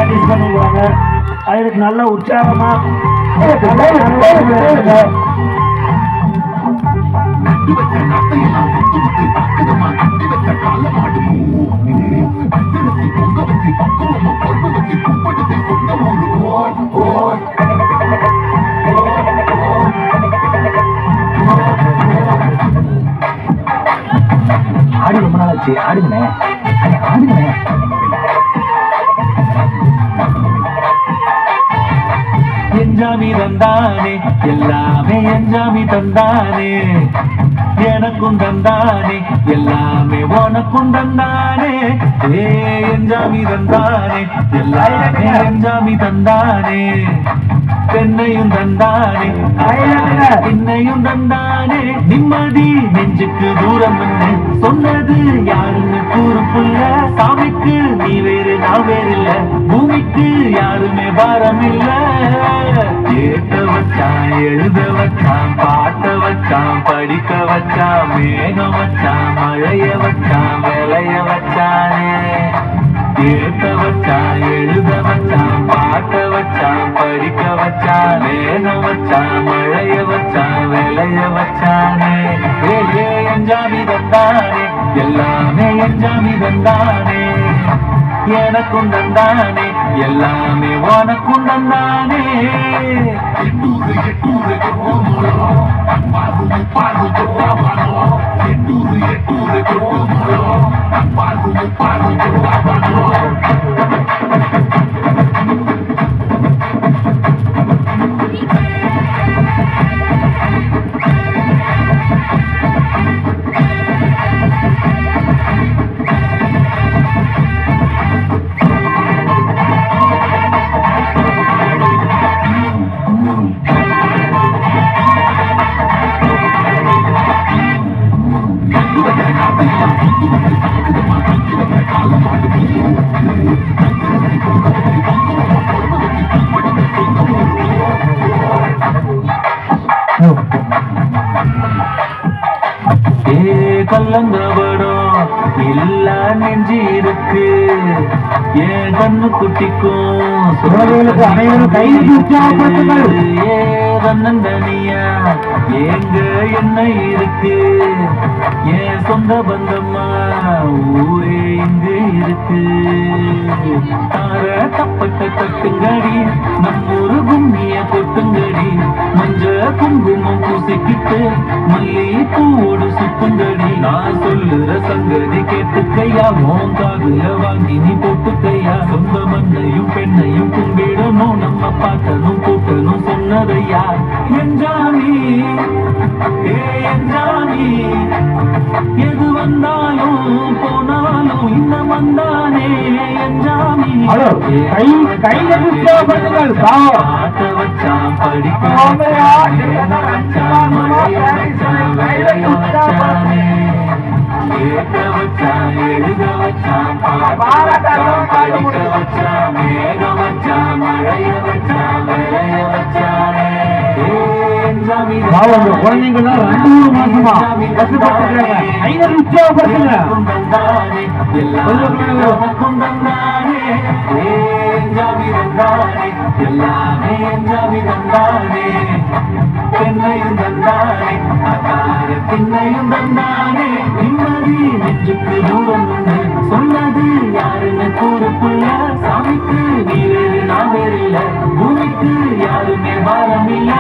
Practice பண்ணிக்கிறாங்க. அதுக்கு நல்ல உற்சாகமா ஆடி ரொம்ப நாள் ஆச்சு. ஆடுங்கண்ணே, ஆடுங்கண்ணே. எஞ்சாமி தந்தானே, எல்லாமே எஞ்சாமி தந்தானே, எனக்கும் தந்தானே, எல்லாமே உனக்கும் தந்தானே. ஏ எஞ்சாமி தந்தானே, எல்லாமே எஞ்சாமி தந்தானே, பெண்ணையும் தந்தானே, என்னையும் தந்தானே. நிம்மதி நெஞ்சுக்கு தூரம் சொன்னது யாருன்னு கூறுப்புள்ள. சாமிக்கு நீ வேறு நான் வேறு இல்ல, பூமிக்கு யாருமே பாரம் இல்ல. ஏத்த வச்சான், எழுத வச்சான், பாட்ட வச்சான், படிக்க வச்சான், மேகம் வச்சான், மழைய வச்சான், விளைய வச்சானே. ஏத்த வச்சான், எழுத வச்சான், பாட்ட வச்சான், படிக்க வச்சான், மேகம் வச்சான், மழைய வச்சான், விளைய வச்சானே. ஏ எஞ்சாமி தந்தானே, எல்லாமே எஞ்சாமி தந்தானே, எனக்கும் தந்தானே, எல்லாமே உனக்கும் தந்தானே. கல்லங்கபடம் இல்ல நெஞ்சு இருக்கு, ஏன் கண்ணு குட்டிக்கும் அனைவரும் கை தனியா எங்க என்ன இருக்கு. ஏன் சொந்த பந்தம்மா ஊரே இங்கு இருக்கு. தார தப்பட்ட தட்டுங்கடி, நம்மூரு கும்மிய கொட்டுங்கடி, மஞ்ச குங்குமம் பூசிக்கிட்டு மல்லி பூவோடு சுத்துங்கடி. நான் சொல்லுற சங்கதி கேட்டுக்கையா, உன் காதுல வாங்கி நீ போட்டுக்கையா. சொந்த மண்ணையும் பெண்ணையும் கும்பிடணும், நம்ம பாட்டனும் கூட்டணும் சொன்னதையா. எஞ்சாமி ஏ எஞ்சாமி, எது வந்தாலும் போனாலும் இன்னும் வந்தானே எஞ்சாமி. பாட்ட வச்சான், படிக்க வச்சான், மழைய வச்சான், விளைய வச்சானே. ஏத்த வச்சான், எழுத வச்சான், பாட்ட வச்சான், படிக்க வச்சான், மேக வச்சான், மழைய வச்சான், விளைய வச்சானே. குழந்தைங்களாம் 2 மாசமா கஷ்டப்பட்டுருக்காங்க. ஐநூறு உற்சாகப்படுத்துங்க. எல்லாமே எஞ்சாமி தந்தானே, பெண்ணையும் தந்தானே, திண்ணையும் தந்தானே. நிம்மதி நெஞ்சுக்கு தூரம் சொன்னது யாருன்னு கூறுப்புள்ள. சாமிக்கு நீ வேறு நான் வேறு இல்ல, பூமிக்கு யாருமே பாரம் இல்ல.